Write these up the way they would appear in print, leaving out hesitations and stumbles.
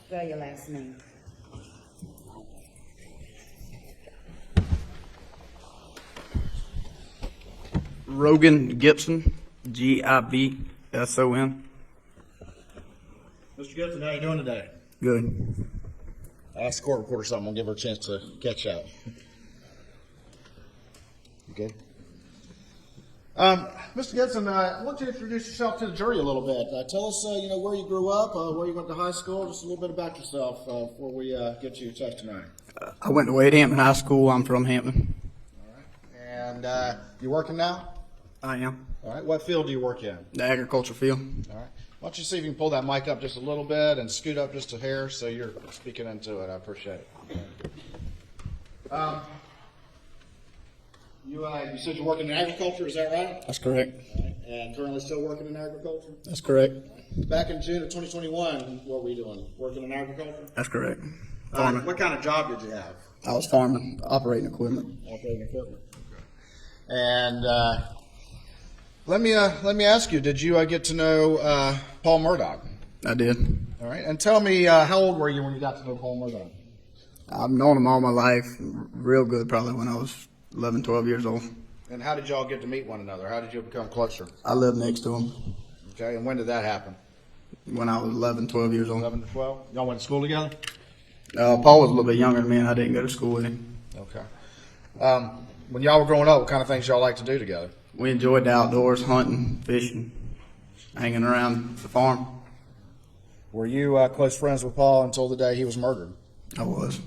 Spell your last name. Rogan Gibson, Gibson. Mr. Gibson, how you doing today? Good. I asked the court reporter something. I'll give her a chance to catch up. You good? Mr. Gibson, I want you to introduce yourself to the jury a little bit. Tell us, where you grew up, where you went to high school, just a little bit about yourself before we get to your testimony. I went to Hampton High School. I'm from Hampton. All right. And you working now? I am. All right. What field do you work in? The agriculture field. All right. Why don't you see if you can pull that mic up just a little bit and scoot up just a hair so you're speaking into it. I appreciate it. You said you're working in agriculture, is that right? That's correct. All right. And currently still working in agriculture? That's correct. Back in June of 2021, what were you doing? Working in agriculture? That's correct. Farming. What kind of job did you have? I was farming, operating equipment. Operating equipment. Okay. And let me ask you, did you get to know Paul Murdaugh? I did. All right. And tell me, how old were you when you got to know Paul Murdaugh? I've known him all my life, real good, probably when I was 11, 12 years old. And how did y'all get to meet one another? How did you become closer? I lived next to him Okay. And when did that happen? when I was 11, 12 years old. 11 to 12? Y'all went to school together? Paul was a little bit younger than me, and I didn't go to school with him. Okay. When y'all were growing up, what kind of things y'all like to do together? We enjoyed the outdoors, hunting, fishing, hanging around the farm. Were you close friends with Paul until the day he was murdered? I was.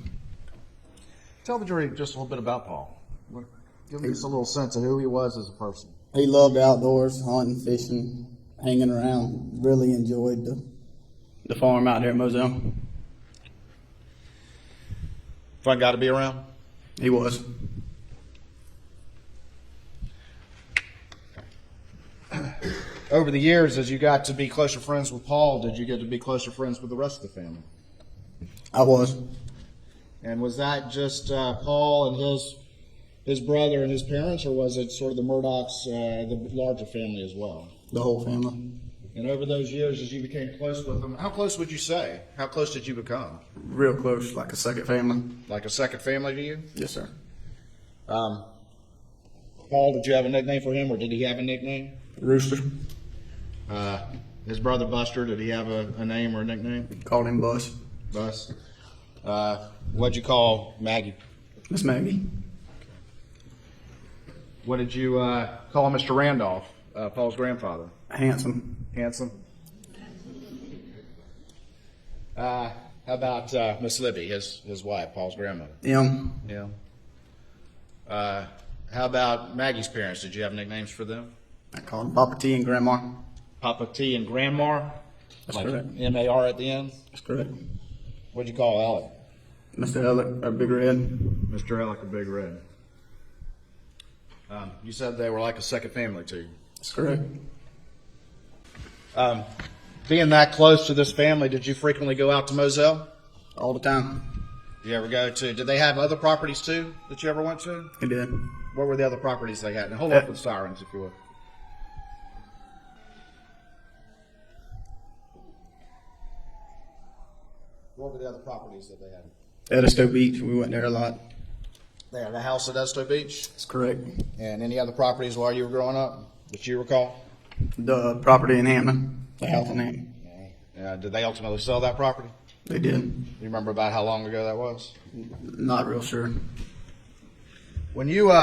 Tell the jury just a little bit about Paul. Give me just a little sense of who he was as a person. He loved the outdoors, hunting, fishing, hanging around. Really enjoyed the farm out there at Moselle. Fun guy to be around? He was. Over the years, as you got to be closer friends with Paul, did you get to be closer friends with the rest of the family? I was. And was that just Paul and his brother and his parents, or was it sort of the Murdaughs, the larger family as well? The whole family. And over those years, as you became close with them, how close would you say? How close did you become? Real close, like a second family. Like a second family to you? Yes, sir. Paul, did you have a nickname for him, or did he have a nickname? Rooster. His brother Buster, did he have a name or a nickname? Called him Bus. Bus. What'd you call Maggie? Miss Maggie. What did you call Mr. Randolph, Paul's grandfather? Handsome. Handsome. How about Miss Libby, his wife, Paul's grandmother? M. Yeah. How about Maggie's parents? Did you have nicknames for them? I called him Papa T and Grandma. Papa T and Grandma? That's Like correct. M-A-R at the end? That's correct. What'd you call Alec? Mr. Ellick, or Big Red. Mr. Alec or Big Red. You said they were like a second family to you. That's correct. Being that close to this family, did you frequently go out to Moselle? All the time. Did you ever go to, did they have other properties too that you ever went to? He did. What were the other properties they had? And hold up with sirens if you would. What were the other properties that they had? Edisto Beach, we went there a lot. They had a house at Edisto Beach? That's correct. And any other properties while you were growing up that you recall? The property in Hampton, the house in Hampton. Did they ultimately sell that property? They did. You remember about how long ago that was? Not real sure. When you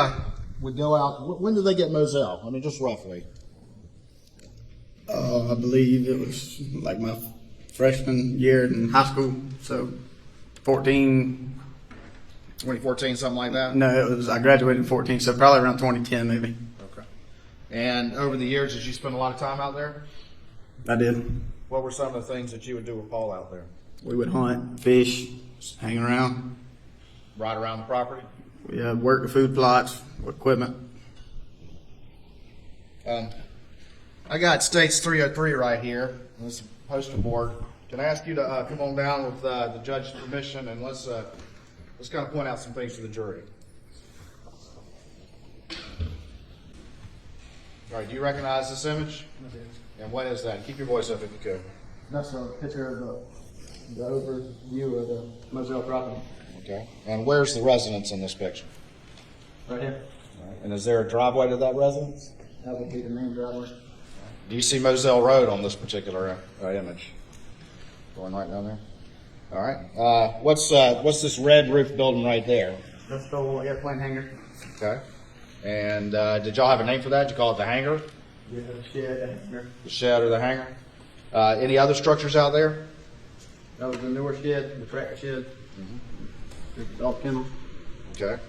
would go out, when did they get Moselle? I mean, just roughly. I believe it was like my freshman year in high school, so 2014, something like that? No, I graduated in 14, so probably around 2010 maybe. Okay. And over the years, did you spend a lot of time out there? I did. What were some of the things that you would do with Paul out there? We would hunt, fish, just hang around. Ride around the property? We work the food plots, equipment. I got States 303 right here, this poster board. Can I ask you to come on down with the judge's permission, and let's kind of point out some things to the jury. All right, do you recognize this image? And what is that? Keep your voice up if you could. That's a picture of the overview of the Moselle property. Okay. And where's the residence in this picture? Right here. All right. And is there a driveway to that residence? That would be the main driveway. Do you see Moselle Road on this particular image? Going right down there? All right. What's this red roof building right there? That's the old airplane hangar. Okay. And did y'all have a name for that? Did you call it the hangar? Yeah, the shed, the hangar. The shed or the hangar? Any other structures out there? That was the newer shed, the tractor shed. The dog kennel. Okay.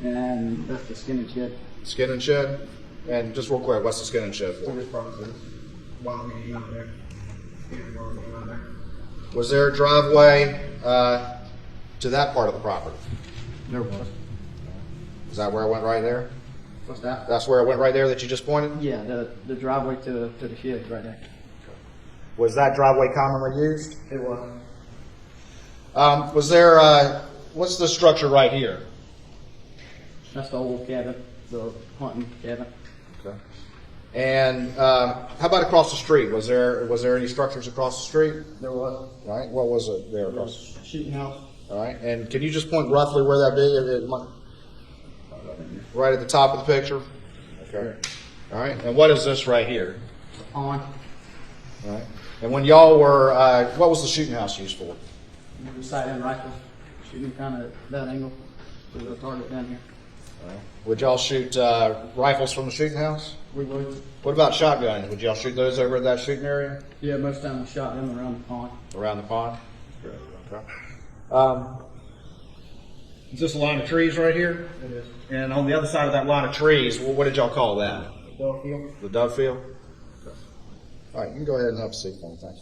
And that's the skinning shed. Skin and shed? And just real quick, what's the skin and shed for? This process. Wild meat out there. Wild meat out there. Was there a driveway to that part of the property? There was. Is that where it went right there? What's that? That's where it went right there that you just pointed? Yeah, the driveway to the shed right there. Was that driveway commonly used? It was. Was there, what's the structure right here? That's the old cabin, the hunting cabin. Okay. And how about across the street? Was there any structures across the street? There was. All right. What was it there across? Shooting house. All right. And can you just point roughly where that be? Right at the top of the picture? Okay. All right. And what is this right here? On. All right. And when y'all were, what was the shooting house used for? Sight-in rifle. Shooting kind of that angle. There's a target down here. All right. Would y'all shoot rifles from the shooting house? We would. What about shotguns? Would y'all shoot those over at that shooting area? Yeah, most of the time we shot them around the pond. Around the pond? Okay. Is this a line of trees right here? It is. And on the other side of that line of trees, what did y'all call that? Dog field. The dove field? Okay. All right, you can go ahead and have a seat for me, thanks.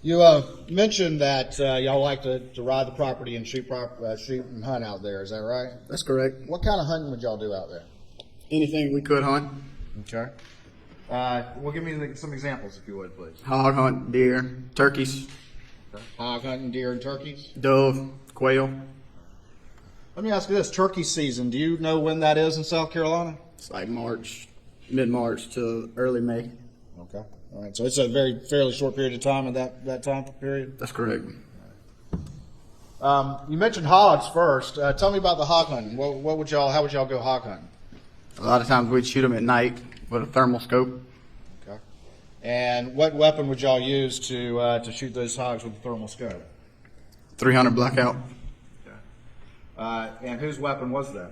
You mentioned that y'all like to ride the property and shoot and hunt out there. Is that right? That's correct. What kind of hunting would y'all do out there? Anything we could hunt. Okay. Well, give me some examples, if you would, please. Hog hunt, deer, turkeys, Hog hunting, deer, and turkeys. dove, quail. Let me ask you this: turkey season. Do you know when that is in South Carolina? It's like March, mid-March to early May. Okay. All right. So it's a fairly short period of time in that time period. That's correct. You mentioned hogs first. Tell me about the hog hunting. How would y'all go hog hunting? A lot of times we'd shoot them at night with a thermal scope. Okay. And what weapon would y'all use to shoot those hogs with a thermal scope? 300 Blackout. And whose weapon was that?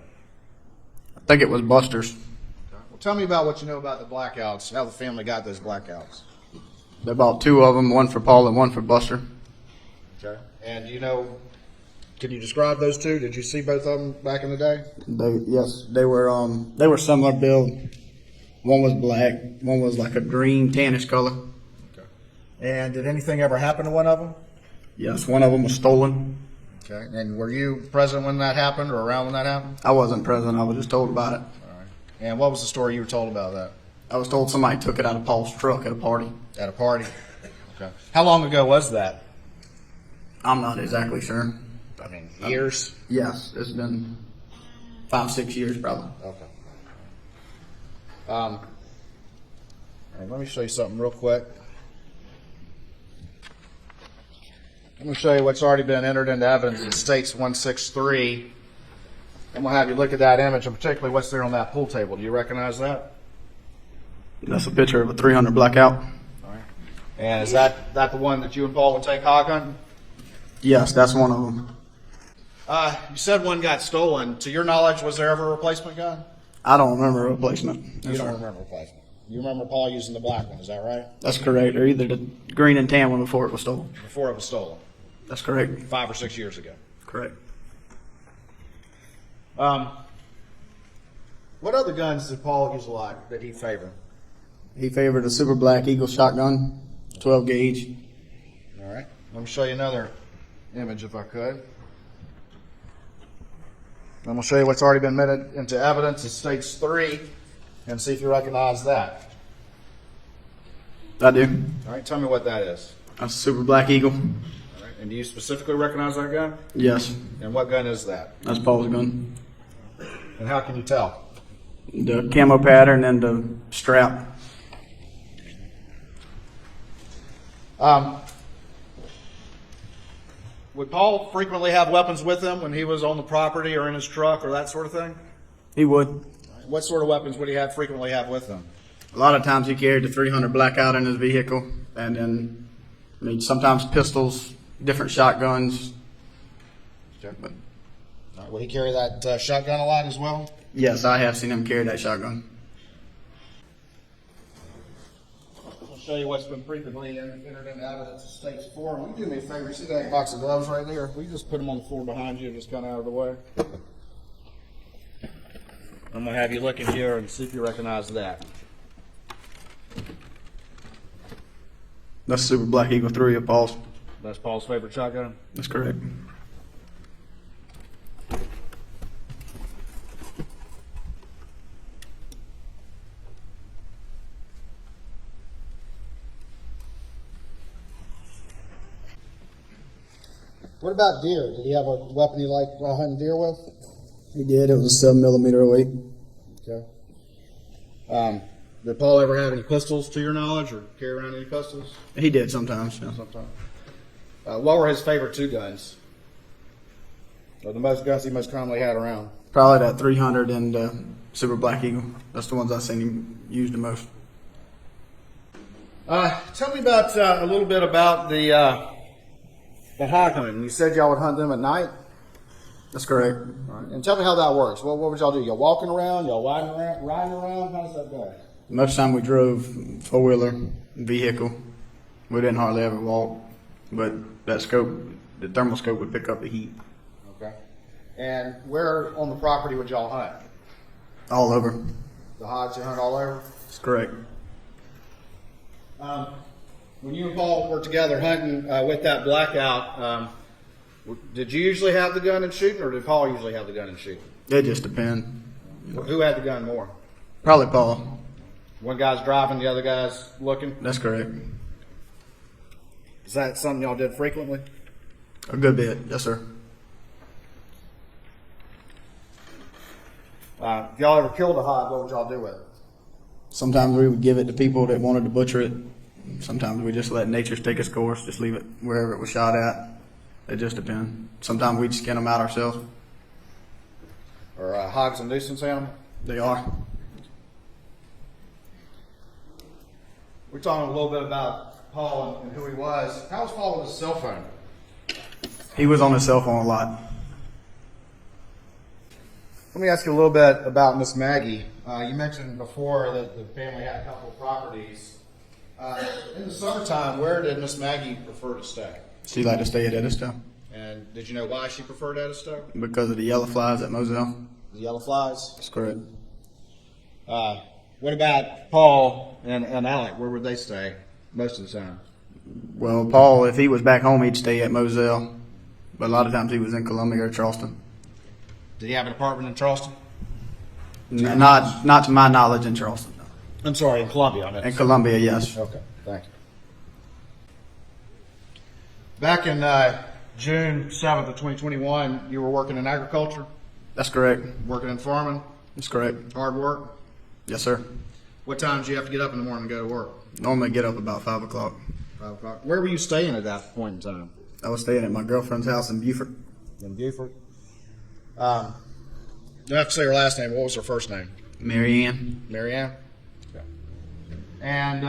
I think it was Buster's. Well, tell me about what you know about the blackouts, how the family got those blackouts. They bought two of them, one for Paul and one for Buster. Okay. And can you describe those two? Did you see both of them back in the day? Yes, they were similar build. One was black, one was like a green tannish color. Okay. And did anything ever happen to one of them? Yes, one of them was stolen. Okay. And were you present when that happened or around when that happened? I wasn't present, I was just told about it. All right. And what was the story you were told about that? I was told somebody took it out of Paul's truck at a party. At a party? Okay. How long ago was that? I'm not exactly sure. I mean, years? Yes, it's been 5-6 years probably. Okay. All right, let me show you something real quick. I'm going to show you what's already been entered into evidence in States 163. I'm going to have you look at that image, and particularly what's there on that pool table. Do you recognize that? That's a picture of a 300 Blackout. All right. And is that the one that you and Paul would take hog hunting? Yes, that's one of them. You said one got stolen. To your knowledge, was there ever a replacement gun? I don't remember a replacement. You don't remember replacement. You remember Paul using the black one, is that right? That's correct, or either the green and tan one before it was stolen. Before it was stolen. That's correct. 5 or 6 years ago. Correct. What other guns did Paul use a lot that he favored? He favored a Super Black Eagle shotgun, 12 gauge. All right. Let me show you another image if I could. I'm going to show you what's already been admitted into evidence in States 3 and see if you recognize that. I do. All right. Tell me what that is. A Super Black Eagle. All right. And do you specifically recognize that gun? Yes, And what gun is that? that's Paul's gun. And how can you tell? The camo pattern and the strap. Would Paul frequently have weapons with him when he was on the property or in his truck or that sort of thing? He would. What sort of weapons would he frequently have with him? A lot of times he carried the 300 Blackout in his vehicle, and then, I mean, sometimes pistols, different shotguns. But Will he carry that shotgun a lot as well? yes, I have seen him carry that shotgun. I'll show you what's been frequently entered into evidence of state's four. Will you do me a favor? You see that box of gloves right there? We just put them on the floor behind you and just kind of out of the way. I'm going to have you look in here and see if you recognize that. That's Super Black Eagle 3 of Paul's. That's Paul's favorite shotgun? That's correct. What about deer? Did he have a weapon he liked hunting deer with? He did. It was a 7mm 08. Okay. Did Paul ever have any pistols to your knowledge or carry around any pistols? He did sometimes. Yeah. Sometimes. What were his favorite two guns? Or the most guns he most commonly had around? Probably that 300 and Super Black Eagle. That's the ones I've seen him use the most. Tell me about a little bit about the hog hunting. You said y'all would hunt them at night? That's correct. All right. And tell me how that works. What would y'all do? Y'all walking around? Y'all riding around? How does that go? Most of the time we drove four-wheeler vehicle. We didn't hardly ever walk, but that scope, the thermal scope would pick up the heat. Okay. And where on the property would y'all hunt? All over. The hogs you hunt all over? That's correct. When you and Paul were together hunting with that Blackout, did you usually have the gun and shooting, or did Paul usually have the gun and shooting? It just depends. Who had the gun more? Probably Paul. One guy's driving, the other guy's looking? That's correct. Is that something y'all did frequently? A good bit, yes, sir. If y'all ever killed a hog, what would y'all do with it? Sometimes we would give it to people that wanted to butcher it. Sometimes we just let nature take its course, just leave it wherever it was shot at. It just depends. Sometimes we'd skin them out ourselves. Are hogs a nuisance animal? They are. We're talking a little bit about Paul and who he was. How was Paul with his cell phone? He was on his cell phone a lot. Let me ask you a little bit about Miss Maggie. You mentioned before that the family had a couple of properties. In the summertime, where did Miss Maggie prefer to stay? She liked to stay at Edisto And did you know why she preferred Edisto? because of the yellow flies at Moselle. The yellow flies. That's correct. What about Paul and Alec? Where would they stay most of the time? Well, Paul, if he was back home, he'd stay at Moselle, but a lot of times he was in Columbia or Charleston. Did he have an apartment in Charleston? Not to my knowledge in Charleston. No. I'm sorry, in Columbia. In Columbia, yes. Okay, thank you. Back in June 7th of 2021, you were working in agriculture, That's correct. working in farming, That's correct. hard work. Yes, sir. What time did you have to get up in the morning and go to work? Normally get up about 5 o'clock. 5 o'clock. Where were you staying at that point in time? I was staying at my girlfriend's house in Beaufort. In Beaufort. You have to say her last name. What was her first name? Mary Ann. Mary Ann? Okay. And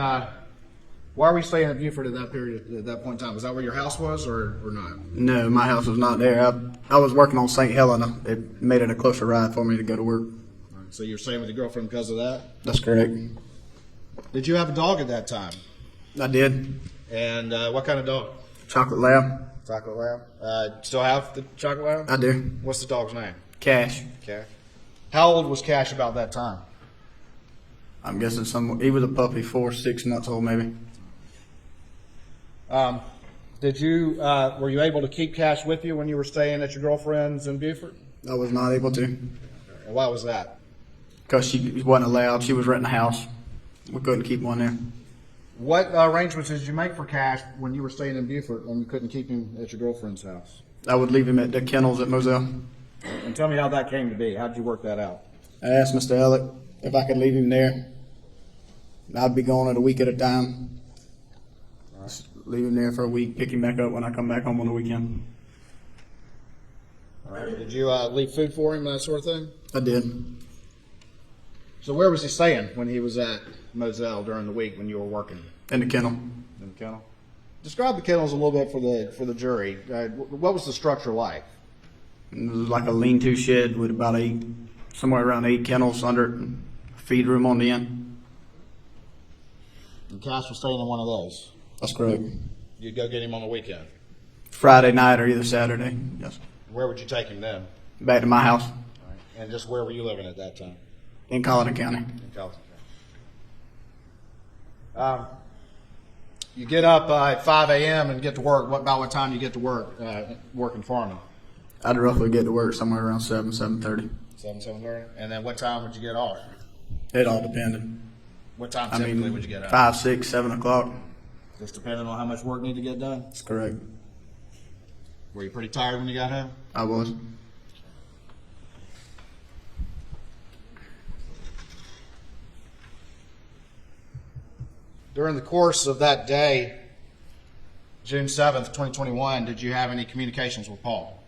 why were you staying at Beaufort at that period, at that point in time? Was that where your house was or not? No, my house was not there. I was working on St. Helena. It made it a closer ride for me to go to work. All right, so you were staying with your girlfriend because of that? That's correct. Did you have a dog at that time? I did. And what kind of dog? Chocolate lab. Chocolate lab. Still have the chocolate lab? I do. What's the dog's name? Cash. Cash. How old was Cash about that time? I'm guessing he was a puppy, 4 or 6 months old maybe. Were you able to keep Cash with you when you were staying at your girlfriend's in Beaufort? I was not able to And why was that? because she wasn't allowed. She was renting a house. We couldn't keep one there. What arrangements did you make for Cash when you were staying in Beaufort and you couldn't keep him at your girlfriend's house? I would leave him at the kennels at Moselle. And tell me how that came to be. How did you work that out? I asked Mr. Elliott if I could leave him there. I'd be gone at a week at a time. Just leave him there for a week, pick him back up when I come back home on the weekend. All right. Did you leave food for him, that sort of thing? I did. So where was he staying when he was at Moselle during the week when you were working? In the kennel. In the kennel. Describe the kennels a little bit for the jury. What was the structure like? It was like a lean-to shed with about somewhere around 8 kennels under it, and a feed room on the end. And Cash was staying in one of those. That's correct. You'd go get him on the weekend. Friday night or either Saturday. Yes. Where would you take him then? Back to my house All right. And just where were you living at that time? in Colleton County. In Colleton County. You get up at 5 a.m. and get to work. About what time do you get to work working farming? I'd roughly get to work somewhere around 7:30. 7:30. And then what time would you get off? It all depended. What time typically would you get out? 5, 6, 7 o'clock. Just depending on how much work needed to get done? That's correct. Were you pretty tired when you got home? I was. During the course of that day, June 7th, 2021, did you have any communications with Paul?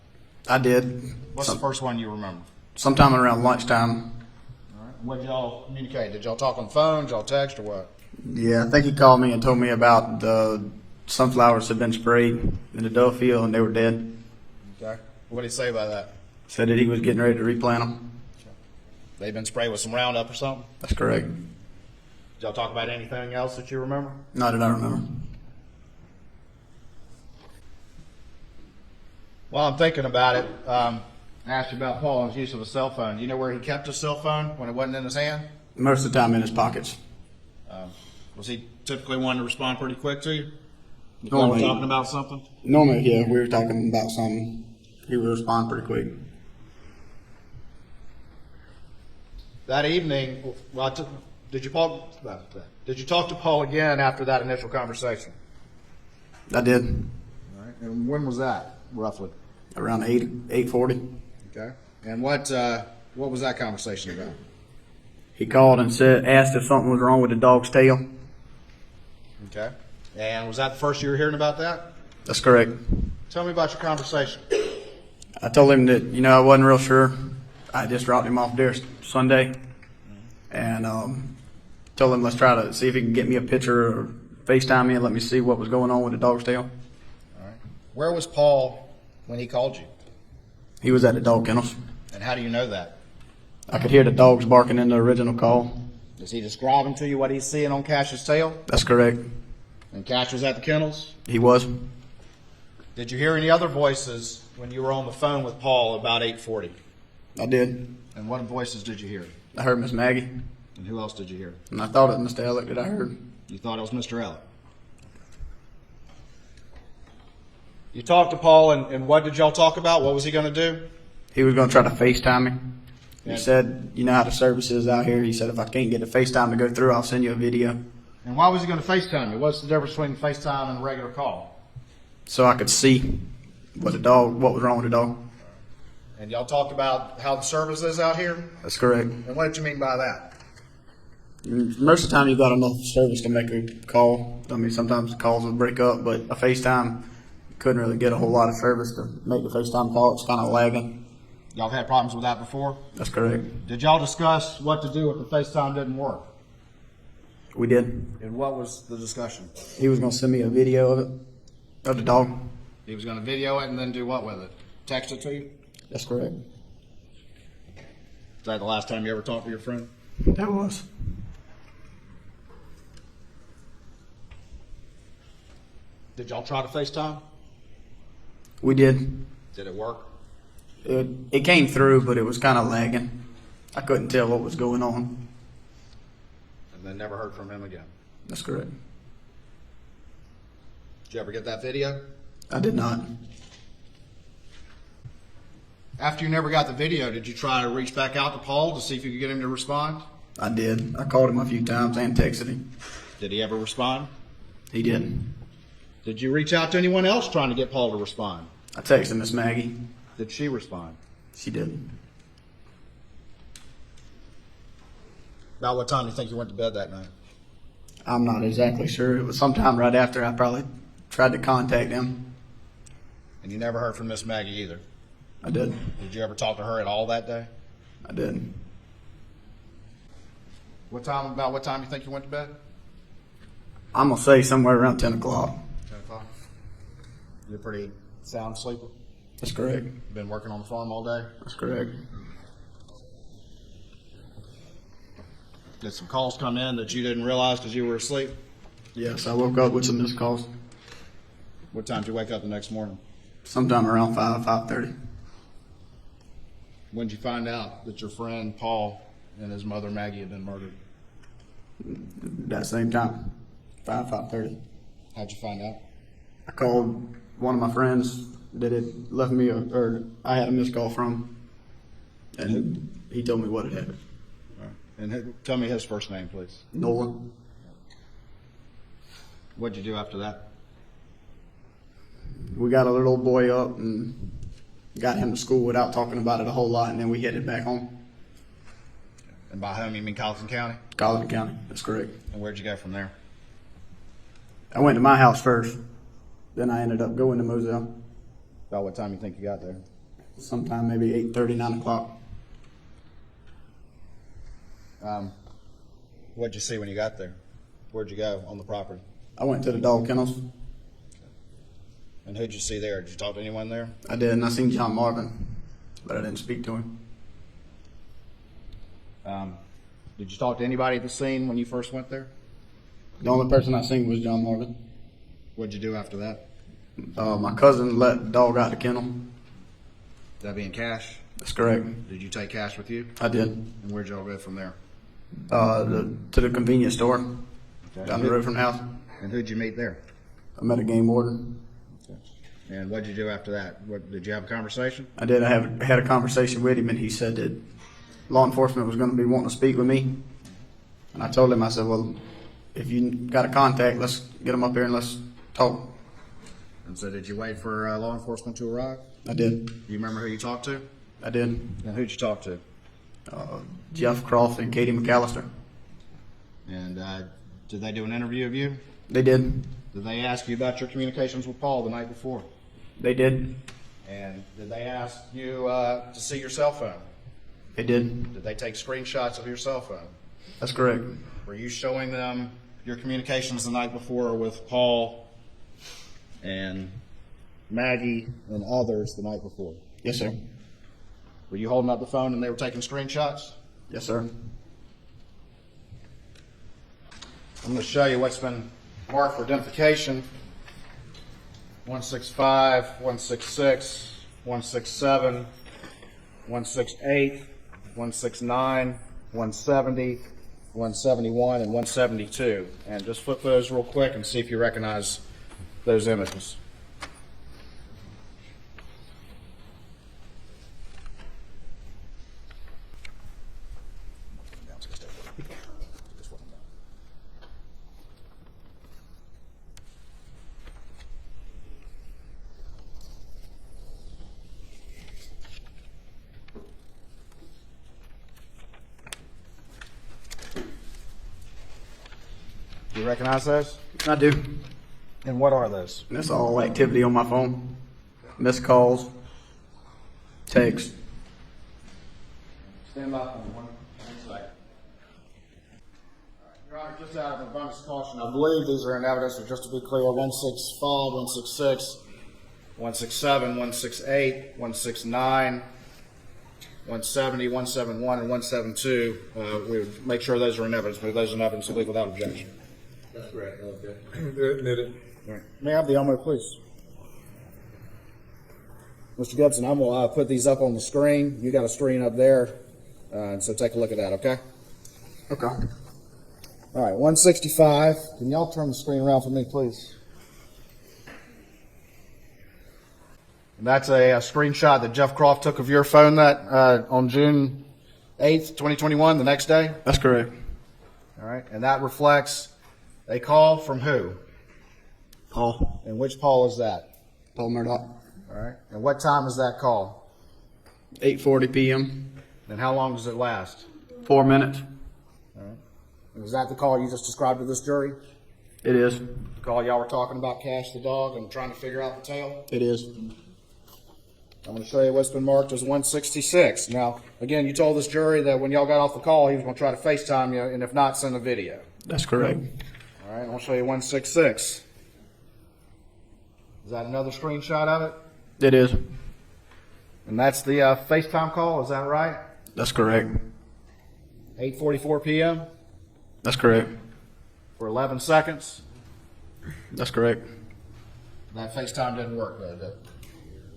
I did. What's the first one you remember? Sometime around lunchtime. All right. What did y'all communicate? Did y'all talk on the phone? Did y'all text or what? Yeah, I think he called me and told me about the sunflowers had been sprayed in the dough field and they were dead. Okay. What did he say about that? Said that he was getting ready to replant them. They've been sprayed with some Roundup or something? That's correct. Did y'all talk about anything else that you remember? Not that I remember. While I'm thinking about it, I asked you about Paul and his use of a cell phone. Do you know where he kept his cell phone when it wasn't in his hand? Most of the time in his pockets. Was he typically one to respond pretty quick to you? If you were Normally. talking about something? Normally, yeah, if we were talking about something, he would respond pretty quick. That evening, did you talk to Paul again after that initial conversation? I did. All right. And when was that, roughly? Around 8:40. Okay. And what was that conversation about? He called and asked if something was wrong with the dog's tail. Okay. And was that the first you were hearing about that? That's correct. Tell me about your conversation. I told him that, I wasn't real sure. I just dropped him off there Sunday and told him let's try to see if he can get me a picture or FaceTime me and let me see what was going on with the dog's tail. All right. Where was Paul when he called you? He was at the dog kennels. And how do you know that? I could hear the dogs barking in the original call. Is he describing to you what he's seeing on Cash's tail? That's correct. And Cash was at the kennels? He was. Did you hear any other voices when you were on the phone with Paul about 8:40? I did. And what voices did you hear? I heard Miss Maggie, And who else did you hear? and I thought it was Mr. Elliott that I heard. You thought it was Mr. Elliott. You talked to Paul, and what did y'all talk about? What was he going to do? He was going to try to FaceTime me. He Yeah. said, you know how the service is out here. He said, if I can't get the FaceTime to go through, I'll send you a video. And why was he going to FaceTime you? What's the difference between FaceTime and a regular call? So I could see what was wrong with the dog. And y'all talked about how the service is out here? That's correct. And what did you mean by that? Most of the time, you've got enough service to make a call. I mean, sometimes the calls would break up, but a FaceTime, you couldn't really get a whole lot of service to make the FaceTime call. It's kind of lagging. Y'all had problems with that before? That's correct. Did y'all discuss what to do if the FaceTime didn't work? We did. And what was the discussion? He was going to send me a video of it, of the dog. He was going to video it and then do what with it? Text it to you? That's correct. Is that the last time you ever talked to your friend? That was. Did y'all try to FaceTime? We did. Did it work? It came through, but it was kind of lagging. I couldn't tell what was going on. And then never heard from him again. That's correct. Did you ever get that video? I did not. After you never got the video, did you try to reach back out to Paul to see if you could get him to respond? I did. I called him a few times and texted him. Did he ever respond? He did. Did you reach out to anyone else trying to get Paul to respond? I texted Miss Maggie. Did she respond? She did. About what time do you think you went to bed that night? I'm not exactly sure. It was sometime right after I probably tried to contact him. And you never heard from Miss Maggie either? I did. Did you ever talk to her at all that day? I did. About what time do you think you went to bed? I'm going to say somewhere around 10 o'clock. 10 o'clock. You're a pretty sound sleeper? That's correct. Been working on the farm all day? That's correct. Did some calls come in that you didn't realize because you were asleep? Yes, I woke up with some missed calls. What time did you wake up the next morning? Sometime around 5:30. When did you find out that your friend Paul and his mother Maggie had been murdered? That same time, 5:30. How'd you find out? I called one of my friends that had left me, or I had a missed call from, and he told me what had happened. And tell me his first name, please. Nolan. What'd you do after that? We got a little old boy up and got him to school without talking about it a whole lot, and then we headed back home. And by home, you mean Colleton County? Colleton County, that's correct. And where'd you go from there? I went to my house first, then I ended up going to Moselle. About what time you think you got there? Sometime maybe 8:30, 9 o'clock. What'd you see when you got there? Where'd you go on the property? I went to the dog kennels. And who'd you see there? Did you talk to anyone there? I did, and I seen John Marvin, but I didn't speak to him. Did you talk to anybody at the scene when you first went there? The only person I seen was John Marvin. What'd you do after that? My cousin let the dog out the kennel. That being cash? That's correct. Did you take cash with you? I did. And where'd y'all go from there? To the convenience store down the road from the house. And who'd you meet there? I met a game warden. And what'd you do after that? Did you have a conversation? I did. I had a conversation with him, and he said that law enforcement was going to be wanting to speak with me. And I told him, I said, well, if you got a contact, let's get them up here and let's talk. And so did you wait for law enforcement to arrive? I did. Do you remember who you talked to? I did. And who'd you talk to? Jeff Croft and Katie McAllister. And did they do an interview of you? They did. Did they ask you about your communications with Paul the night before? They did. And did they ask you to see your cell phone? They did. Did they take screenshots of your cell phone? That's correct. Were you showing them your communications the night before with Paul and Maggie and others the night before? Yes, sir. Were you holding up the phone and they were taking screenshots? Yes, sir. I'm going to show you what's been marked for identification. 165, 166, 167, 168, 169, 170, 171, and 172. And just flip those real quick and see if you recognize those images. Do you recognize those? I do. And what are those? That's all activity on my phone. Missed calls, text. Stand by for one second. Your Honor, just out of abundance of caution, I believe these are in evidence, but just to be clear, 165, 166, 167, 168, 169, 170, 171, and 172. We would make sure those are in evidence, but those are in evidence will leave without objection. That's correct. Okay. Admitted. All right. May I have the armor, please? Mr. Gibson, I'm going to put these up on the screen. You got a screen up there, and so take a look at that, okay? Okay. All right, 165. Can y'all turn the screen around for me, please? And that's a screenshot that Jeff Croft took of your phone that on June 8th, 2021, the next day. That's correct. All right, and that reflects a call from who? Paul. And which Paul is that? Paul Murdaugh. All right. And what time is that call? 8:40 p.m. And how long does it last? 4 minutes. And was that the call you just described to this jury? It is. The call y'all were talking about Cash the dog and trying to figure out the tail? It is. I'm going to show you what's been marked as 166. Now, again, you told this jury that when y'all got off the call, he was going to try to FaceTime you, and if not, send a video. That's correct. All right, I'll show you 166. Is that another screenshot of it? It is. And that's the FaceTime call, is that right? That's correct. 8:44 p.m. That's correct. for 11 seconds. That's correct. That FaceTime didn't work, though, did it?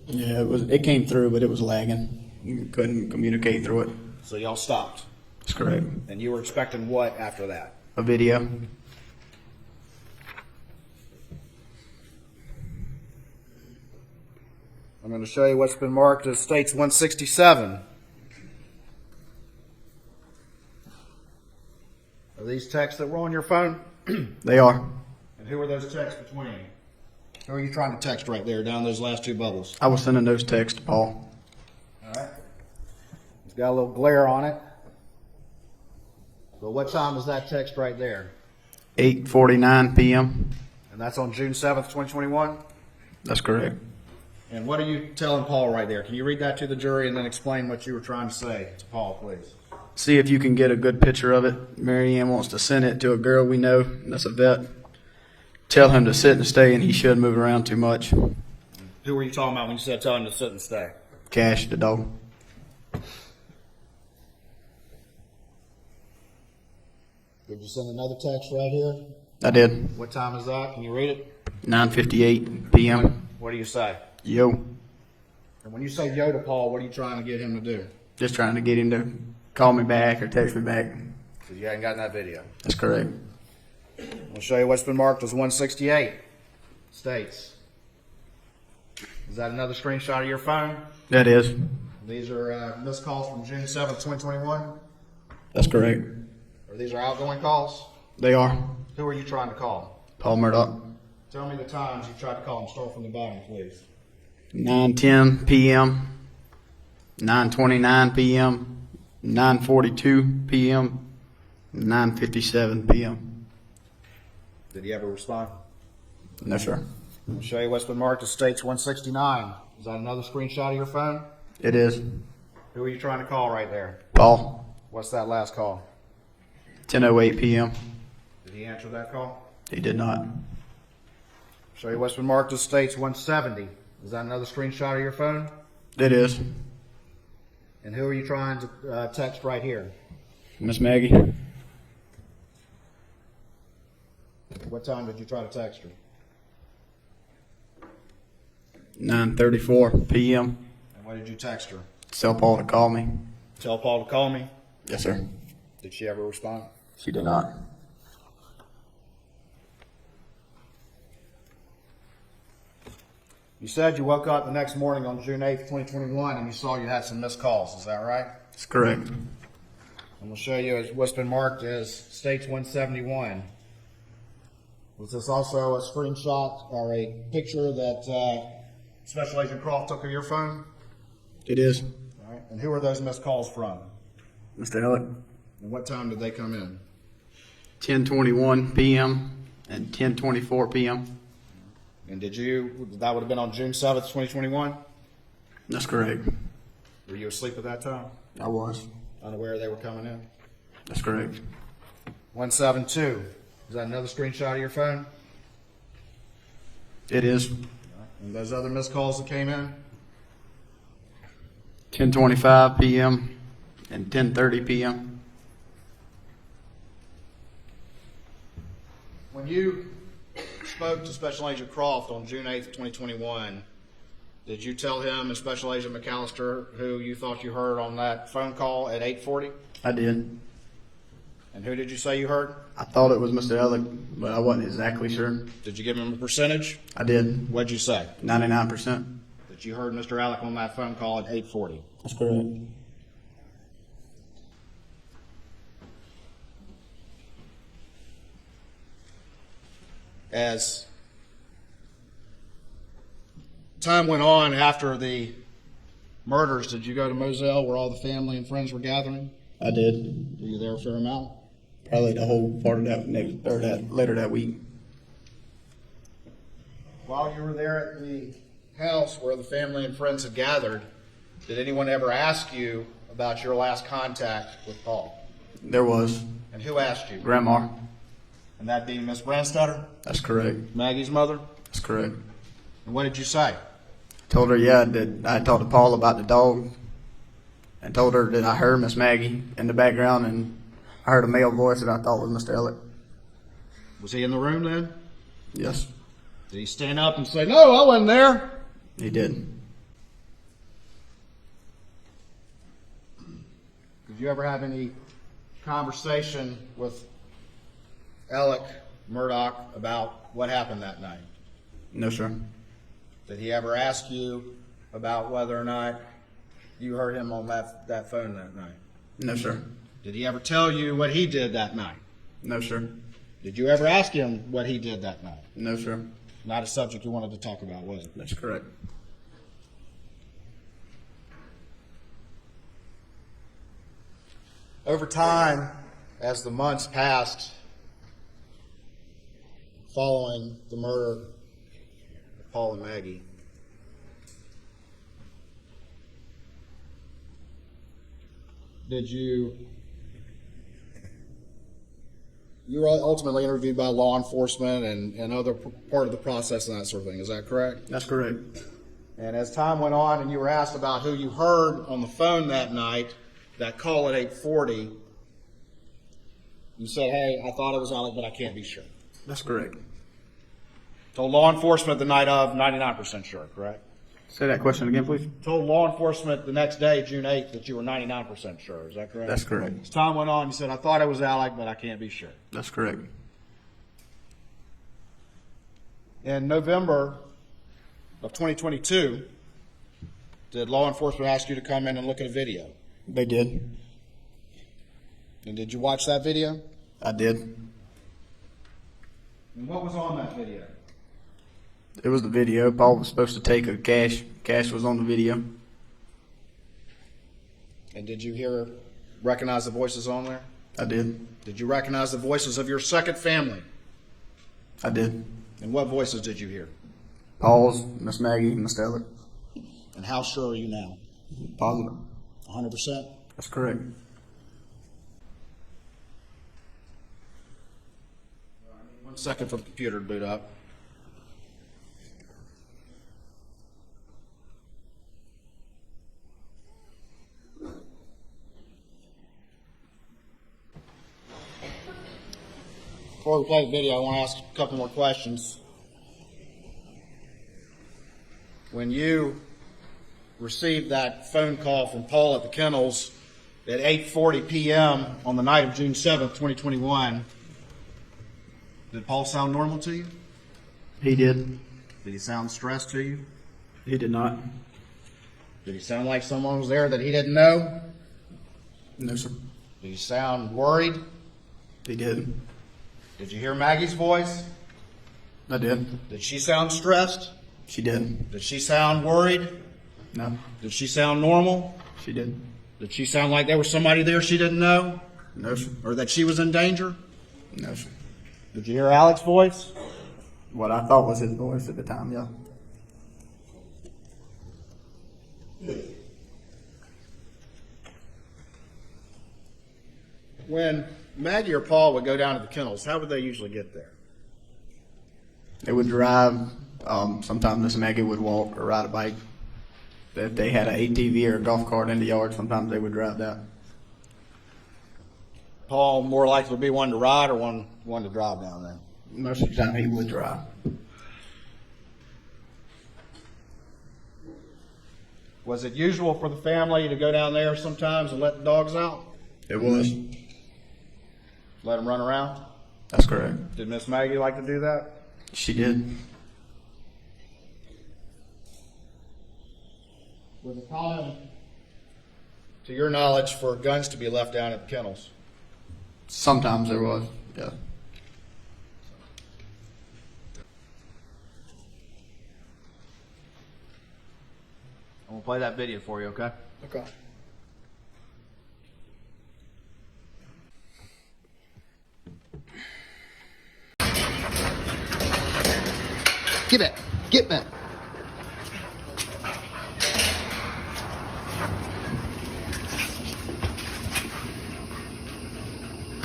Yeah, it came through, but it was lagging. You couldn't communicate through it. So y'all stopped. That's correct. And you were expecting what after that? A video. I'm going to show you what's been marked as States 167. Are these texts that were on your phone? They are. And who are those texts between? Who are you trying to text right there down those last two bubbles? I was sending those texts to Paul. All right. It's got a little glare on it. But what time is that text right there? 8:49 p.m. And that's on June 7th, 2021? That's correct. And what are you telling Paul right there? Can you read that to the jury and then explain what you were trying to say to Paul, please? See if you can get a good picture of it. Mary Ann wants to send it to a girl we know that's a vet. Tell him to sit and stay, and he shouldn't move around too much. Who were you talking about when you said tell him to sit and stay? Cash, the dog. Did you send another text right here? I did. What time is that? Can you read it? 9:58 p.m. What do you say? Yo. And when you say yo to Paul, what are you trying to get him to do? Just trying to get him to call me back or text me back. Because you hadn't gotten that video. That's correct. I'll show you what's been marked as 168. States. Is that another screenshot of your phone? That is. These are missed calls from June 7th, 2021? That's correct. Or these are outgoing calls? They are. Who are you trying to call? Paul Murdaugh. Tell me the times you tried to call him. Start from the bottom, please. 9:10 p.m. 9:29 p.m. 9:42 p.m. 9:57 p.m. Did he ever respond? No, sir. I'll show you what's been marked as States 169. Is that another screenshot of your phone? It is. Who are you trying to call right there? Paul. What's that last call? 10:08 p.m. Did he answer that call? He did not. Show you what's been marked as States 170. Is that another screenshot of your phone? It is. And who are you trying to text right here? Miss Maggie. What time did you try to text her? 9:34 p.m. And what did you text her? Tell Paul to call me. Tell Paul to call me. Yes, sir. Did she ever respond? She did not. You said you woke up the next morning on June 8th, 2021, and you saw you had some missed calls. Is that right? That's correct. I'm going to show you what's been marked as States 171. Was this also a screenshot or a picture that Special Agent Croft took of your phone? It is. All right. And who are those missed calls from? Mr. Ellick. And what time did they come in? 10:21 p.m. and 10:24 p.m. And that would have been on June 7th, 2021? That's correct. Were you asleep at that time? I was. Unaware they were coming in? That's correct. 172. Is that another screenshot of your phone? It is. And those other missed calls that came in? 10:25 p.m. and 10:30 p.m. When you spoke to Special Agent Croft on June 8th, 2021, did you tell him and Special Agent McAllister who you thought you heard on that phone call at 8:40? I did. And who did you say you heard? I thought it was Mr. Ellick, but I wasn't exactly sure. Did you give him a percentage? I did. What'd you say? 99%. That you heard Mr. Alec on that phone call at 8:40. That's correct. As time went on after the murders, did you go to Moselle where all the family and friends were gathering? I did. Were you there a fair amount? Probably the whole part of later that week. While you were there at the house where the family and friends had gathered, did anyone ever ask you about your last contact with Paul? There was. And who asked you? Grandma. And that being Miss Brandstetter? That's correct. Maggie's mother? That's correct. And what did you say? Told her, yeah, that I talked to Paul about the dog, and told her that I heard Miss Maggie in the background, and I heard a male voice that I thought was Mr. Elliott. Was he in the room then? Yes, Did he stand up and say, "No, I wasn't there"? he did. Did you ever have any conversation with Alec Murdaugh about what happened that night? No, sir. Did he ever ask you about whether or not you heard him on that phone that night? No, sir. Did he ever tell you what he did that night? No, sir. Did you ever ask him what he did that night? No, sir. Not a subject you wanted to talk about, was it? That's correct. Over time, as the months passed following the murder of Paul and Maggie, you were ultimately interviewed by law enforcement and other part of the process and that sort of thing. Is that correct? That's correct. And as time went on and you were asked about who you heard on the phone that night, that call at 8:40, you said, "Hey, I thought it was Alec, but I can't be sure." That's correct. Told law enforcement the night of, 99% sure, correct? Say that question again, please. Told law enforcement the next day, June 8th, that you were 99% sure. Is that correct? That's correct. As time went on, you said, "I thought it was Alec, but I can't be sure." That's correct. In November of 2022, did law enforcement ask you to come in and look at a video? They did. And did you watch that video? I did. And what was on that video? It was the video. Paul was supposed to take a cash. Cash was on the video. And did you recognize the voices on there? I did. Did you recognize the voices of your second family? I did. And what voices did you hear? Paul's, Miss Maggie, Mr. Elliott. And how sure are you now? Positive. 100%? That's correct. 1 second for the computer to boot up. Before we play the video, I want to ask a couple more questions. When you received that phone call from Paul at the Kennels at 8:40 p.m. on the night of June 7th, 2021, did Paul sound normal to you? He did. Did he sound stressed to you? He did not. Did he sound like someone was there that he didn't know? No, sir. Did he sound worried? He did. Did you hear Maggie's voice? I did. Did she sound stressed? She did. Did she sound worried? No. Did she sound normal? She did. Did she sound like there was somebody there she didn't know? No, sir. Or that she was in danger? No, sir. Did you hear Alec's voice? What I thought was his voice at the time, yeah. When Maggie or Paul would go down to the Kennels, how would they usually get there? They would drive. Sometimes Miss Maggie would walk or ride a bike. If they had an ATV or a golf cart in the yard, sometimes they would drive that. Paul more likely to be one to ride or one to drive down there? Most of the time he would drive. Was it usual for the family to go down there sometimes and let the dogs out? It was. Let them run around? That's correct. Did Miss Maggie like to do that? She did. Was it common, to your knowledge, for guns to be left down at the Kennels? Sometimes there was, yeah. gonna play that video for you, okay? Okay. Get back. Get back.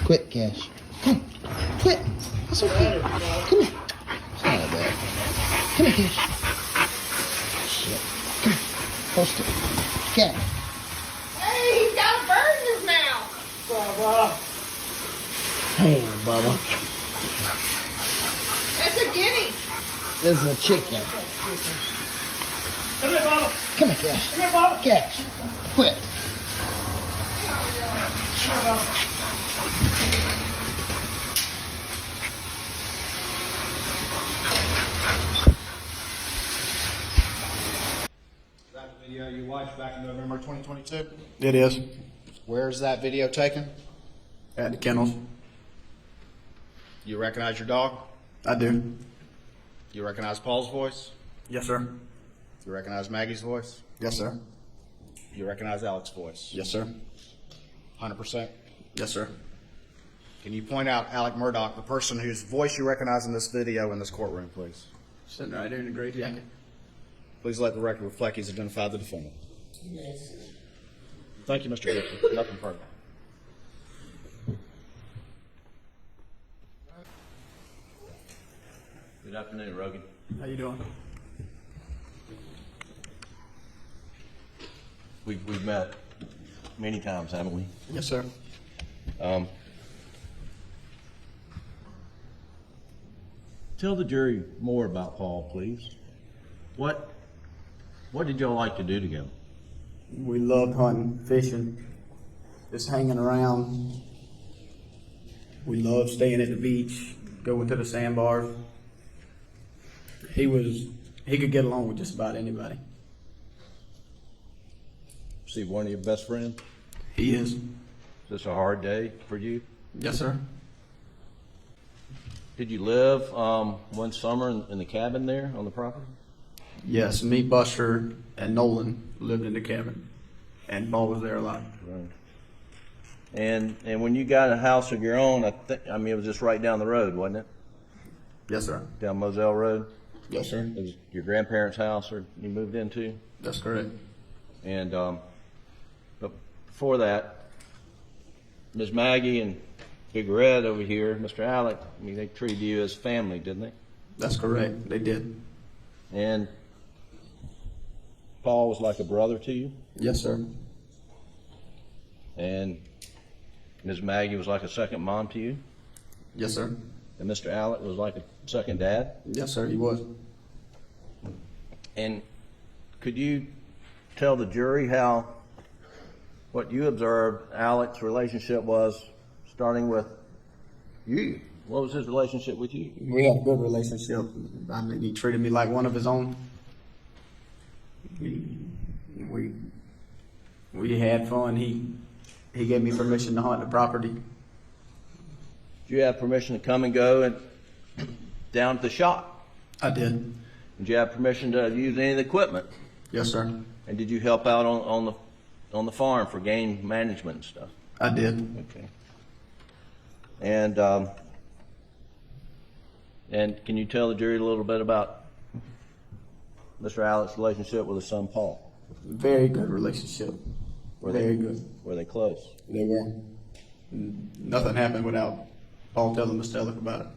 Quit, Cash. Come on. Quit. That's okay. Come here. It's not that bad. Come here, Cash. Shit. Come here. Post it. Cash. Hey, he's got a bird in his mouth. Hey, Bubba. That's a guinea. This is a chicken. Come here, Bubba. Come here, Cash. Come here, Bubba. Cash. Quit. That video you watched back in November 2022? It is. Where's that video taken? At the kennels. You recognize your dog? I do. You recognize Paul's voice? Yes, sir. You recognize Maggie's voice? Yes, sir. You recognize Alex's voice? Yes, sir. 100%? Yes, sir. Can you point out Alec Murdaugh, the person whose voice you recognize in this video in this courtroom, please? Sitting right there in the gray jacket. Please let the record reflect he's identified the defendant. Thank you, Mr. Gibson. Nothing further. Good afternoon, Rogan. How you doing? We've met many times, haven't we? Yes, sir. Tell the jury more about Paul, please. What did y'all like to do together? We loved hunting, fishing, just hanging around. We loved staying at the beach, going to the sandbars. He could get along with just about anybody. See, one of your best friends? He is. Is this a hard day for you? Yes, sir. Did you live one summer in the cabin there on the property? Yes, me, Buster, and Nolan lived in the cabin, and Paul was there a lot. Right. And when you got a house of your own, I mean, it was just right down the road, wasn't it? Yes, sir. Down Moselle Road? Yes, sir. It was your grandparents' house or you moved into? That's correct. And but before that, Ms. Maggie and Big Red over here, Mr. Alec, I mean, they treated you as family, didn't they? That's correct. They did. And Paul was like a brother to you, Yes, sir. and Ms. Maggie was like a second mom to you, Yes, sir. and Mr. Alec was like a second dad. Yes, sir. He was. And could you tell the jury what you observed Alec's relationship was, starting with you? What was his relationship with you? We had a good relationship. I mean, he treated me like one of his own. We had fun. He gave me permission to hunt the property. Did you have permission to come and go and down to the shop? I did. Did you have permission to use any of the equipment? Yes, sir. And did you help out on the farm for game management and stuff? I did. Okay. And can you tell the jury a little bit about Mr. Alec's relationship with his son Paul? Very good relationship. Very good. Were they close? They were. Nothing happened without Paul telling Mr. Alec about it.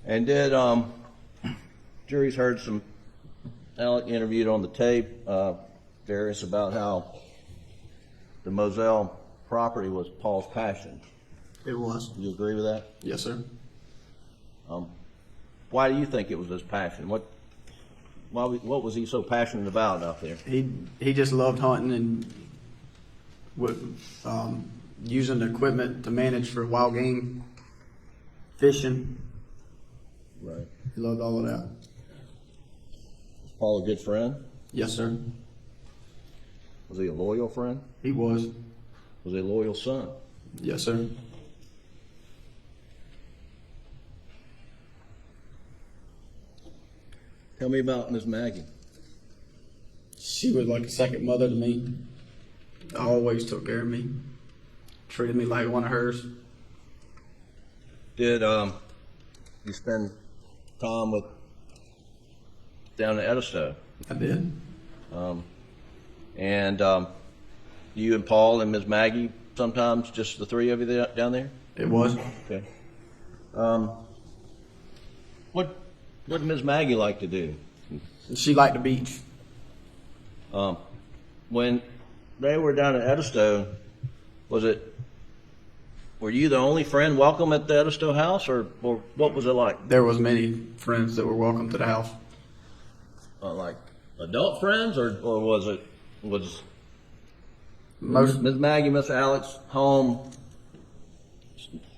And did juries heard some Alec interviewed on the tape various about how the Moselle property was Paul's passion. It was. Do you agree with that? Yes, sir. Why do you think it was his passion? What was he so passionate about out there? He just loved hunting and using the equipment to manage for wild game, fishing. Right. He loved all of that. Was Paul a good friend? Yes, sir. Was he a loyal friend? He was. Was he a loyal son? Yes, sir. Tell me about Miss Maggie. She was like a second mother to me. Always took care of me. Treated me like one of hers. Did you spend time with down at Edisto? I did. And you and Paul and Ms. Maggie, sometimes just the three of you down there? It was. Okay. What did Ms. Maggie like to do? She liked the beach. When they were down at Edisto, were you the only friend welcome at the Edisto house, or what was it like? There was many friends that were welcome to the house. Like adult friends, or was Most Ms. Maggie, Mr. Alex home?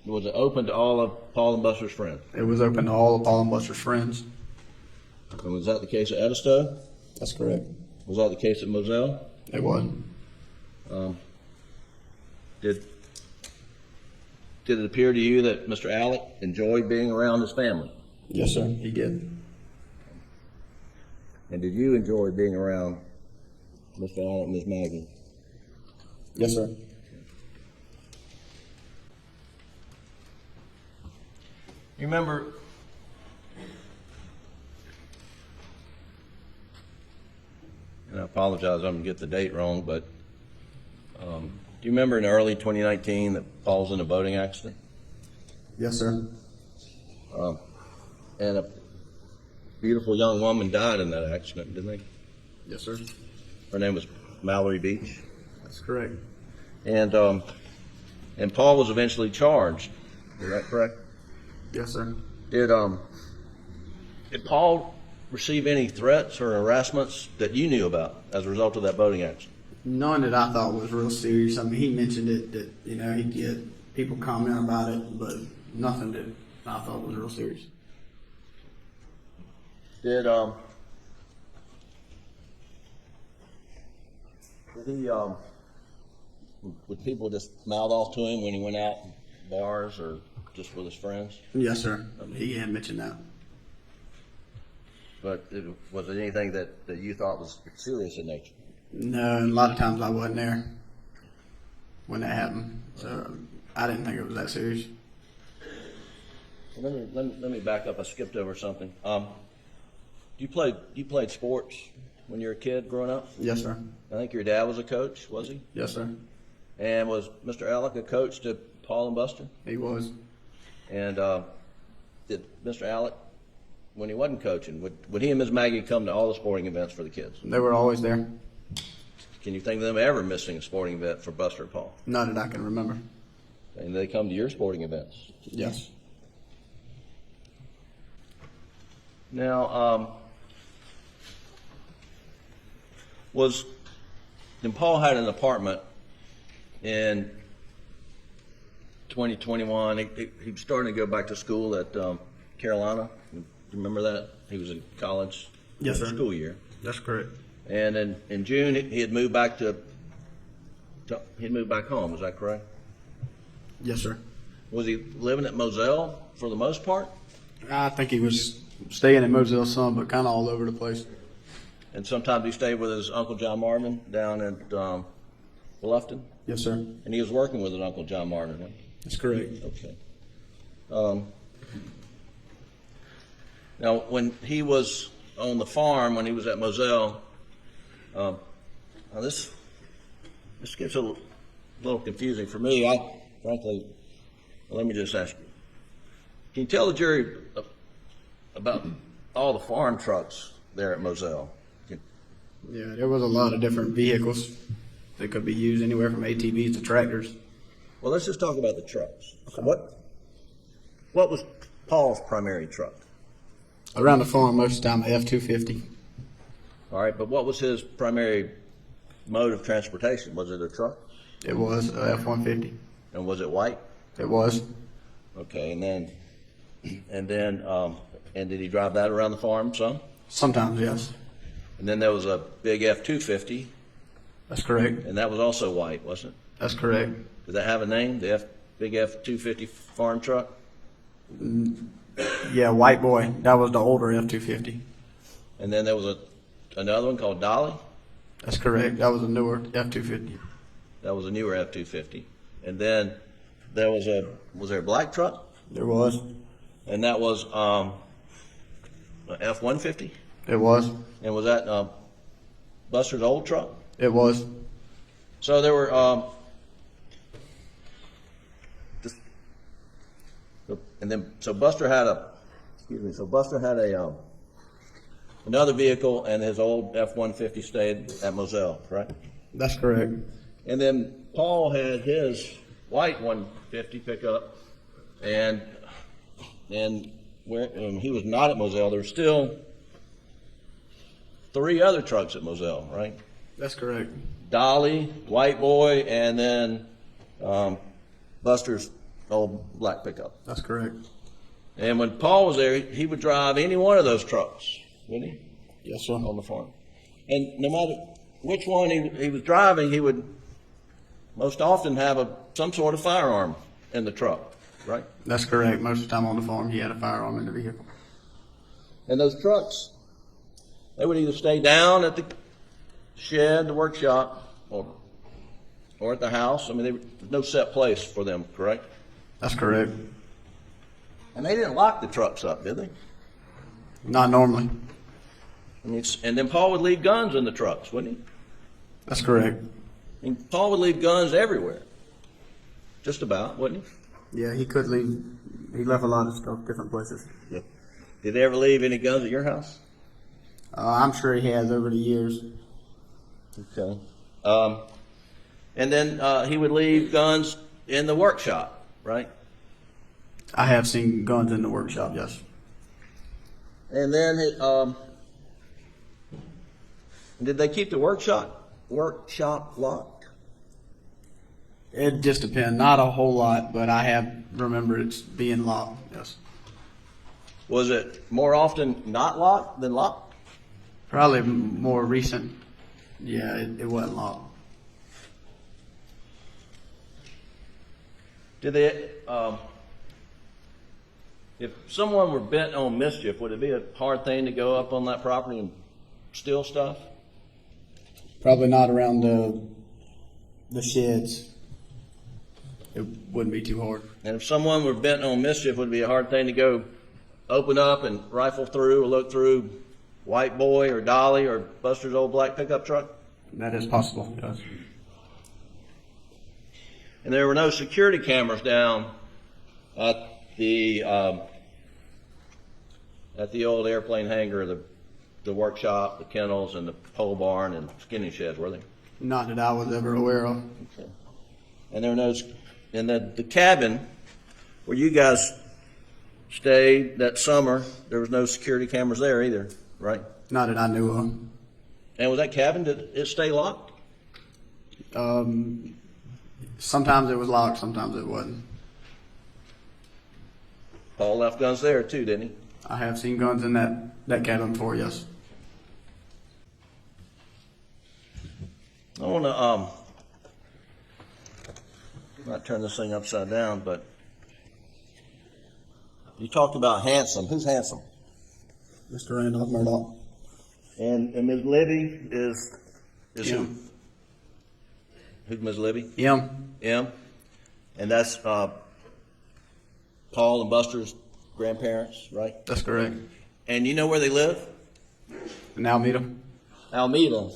Was it open to all of Paul and Buster's friends? It was open to all of Paul and Buster's friends. And was that the case at Edisto? That's correct. Was that the case at Moselle? It was. Did it appear to you that Mr. Alec enjoyed being around his family? Yes, sir. He did. And did you enjoy being around Mr. Alec and Ms. Maggie? Yes, sir. You remember and I apologize, I'm going to get the date wrong, but do you remember in early 2019 that Paul was in a boating accident? Yes, sir. And a beautiful young woman died in that accident, didn't they? Yes, sir. Her name was Mallory Beach. That's correct. And Paul was eventually charged. Is that correct? Yes, sir. Did Paul receive any threats or harassments that you knew about as a result of that boating accident? None that I thought was real serious. I mean, he mentioned it that, he'd get people comment about it, but nothing that I thought was real serious. Did he would people just mouth off to him when he went out in bars or just with his friends? Yes, sir. He had mentioned that. But was it anything that you thought was serious in nature? No, and a lot of times I wasn't there when that happened, so I didn't think it was that serious. Let me back up. I skipped over something. You played sports when you were a kid growing up? Yes, sir. I think your dad was a coach, was he? Yes, sir. And was Mr. Alec a coach to Paul and Buster? He was. And did Mr. Alec, when he wasn't coaching, would he and Ms. Maggie come to all the sporting events for the kids? They were always there. Can you think of them ever missing a sporting event for Buster and Paul? None that I can remember. And they come to your sporting events? Yes. Now, Paul had an apartment in 2021. He was starting to go back to school at Carolina. You remember that? He was in college. Yes, sir. School year. That's correct. And in June, he had moved back home. Is that correct? Yes, sir. Was he living at Moselle for the most part? I think he was staying in Moselle some, but kind of all over the place. And sometimes he stayed with his Uncle John Marvin down at Bluffton? Yes, sir. And he was working with his Uncle John Marvin, right? That's correct. Okay. Now, when he was on the farm, when he was at Moselle, now this gets a little confusing for me. Frankly, let me just ask you. Can you tell the jury about all the farm trucks there at Moselle? Yeah, there was a lot of different vehicles that could be used anywhere from ATVs to tractors. Well, let's just talk about the trucks. So what was Paul's primary truck? Around the farm, most of the time, F-250. All right, but what was his primary mode of transportation? Was it a truck? It was F-150. And was it white? It was. Okay, and did he drive that around the farm some? Sometimes, yes. And then there was a big F-250, That's correct. and that was also white, wasn't it? That's correct. Did that have a name, the big F-250 farm truck? Yeah, White Boy. That was the older F-250. And then there was another one called Dolly? That's correct. That was a newer F-250. That was a newer F-250. And then there was there a black truck? There was. And that was a F-150? It was. And was that Buster's old truck? It was. So there were, so Buster had another vehicle, and his old F-150 stayed at Moselle, right? That's correct. And then Paul had his white 150 pickup, and where he was not at Moselle, there were still 3 other trucks at Moselle, right? That's correct. Dolly, White Boy, and then Buster's old black pickup. That's correct. And when Paul was there, he would drive any one of those trucks, wouldn't he? Yes, sir. On the farm. And no matter which one he was driving, he would most often have some sort of firearm in the truck, right? That's correct. Most of the time on the farm, he had a firearm in the vehicle. And those trucks, they would either stay down at the shed, the workshop, or at the house. I mean, there was no set place for them, correct? That's correct. And they didn't lock the trucks up, did they? Not normally. I mean, and then Paul would leave guns in the trucks, wouldn't he? That's correct. And Paul would leave guns everywhere. Just about, wouldn't he? Yeah, he could leave. He left a lot of stuff different places. Yeah. Did he ever leave any guns at your house? I'm sure he has over the years. Okay. And then he would leave guns in the workshop, right? I have seen guns in the workshop, yes. And then did they keep the workshop locked? It just depends. Not a whole lot, but I have remembered it's being locked, yes. Was it more often not locked than locked? Probably more recent. Yeah, it wasn't locked. Did they, if someone were bent on mischief, would it be a hard thing to go up on that property and steal stuff? Probably not around the sheds. It wouldn't be too hard. And if someone were bent on mischief, would it be a hard thing to go open up and rifle through or look through White Boy or Dolly or Buster's old black pickup truck? That is possible, yes. And there were no security cameras down at the old airplane hangar, the workshop, the kennels, and the pole barn and skinning sheds, were they? Not that I was ever aware of. Okay. And there were no, and the cabin where you guys stayed that summer, there was no security cameras there either, right? Not that I knew of. And was that cabin, did it stay locked? Sometimes it was locked, sometimes it wasn't. Paul left guns there too, didn't he? I have seen guns in that cabin before, yes. I want to not turn this thing upside down, but you talked about Handsome. Who's Handsome? Mr. Randolph Murdaugh. And Ms. Libby is who? M. Who's Ms. Libby? M. M. And that's Paul and Buster's grandparents, right? That's correct. And you know where they live? In Alameda. Alameda.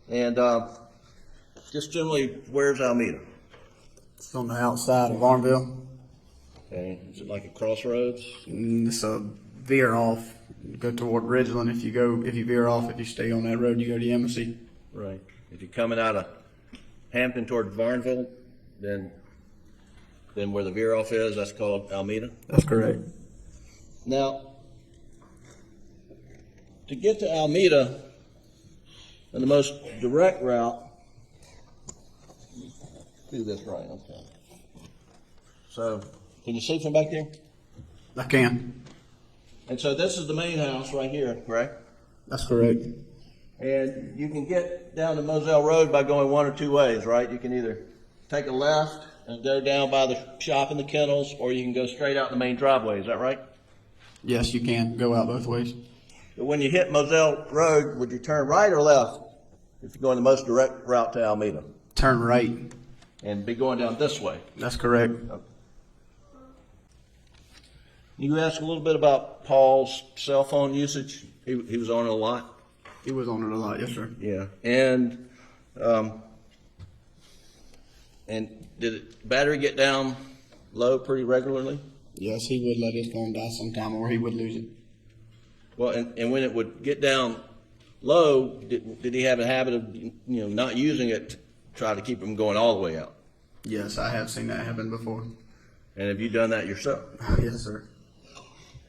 And just generally, where's Alameda? It's on the outside of Varnville. Okay. Is it like a crossroads? It's a veer off. Go toward Ridgeland. If you veer off, if you stay on that road, you go to Embassy. Right. If you're coming out of Hampton toward Varnville, then where the veer off is, that's called Alameda. That's correct. Now, to get to Alameda, and the most direct route, do this right, okay. So, can you see from back there? I can. And so this is the main house right here, correct? That's correct. And you can get down to Moselle Road by going one or two ways, right? You can either take a left and go down by the shop and the kennels, or you can go straight out the main driveway, is that right? Yes, you can go out both ways. But when you hit Moselle Road, would you turn right or left? If you're going the most direct route to Alameda, Turn right. and be going down this way. That's correct. You asked a little bit about Paul's cell phone usage. He was on it a lot. He was on it a lot, yes, sir. Yeah, and did the battery get down low pretty regularly? Yes, he would let his phone die sometime, or he would lose it. Well, and when it would get down low, did he have a habit of not using it to try to keep him going all the way out? Yes, I have seen that happen before. And have you done that yourself? Yes, sir.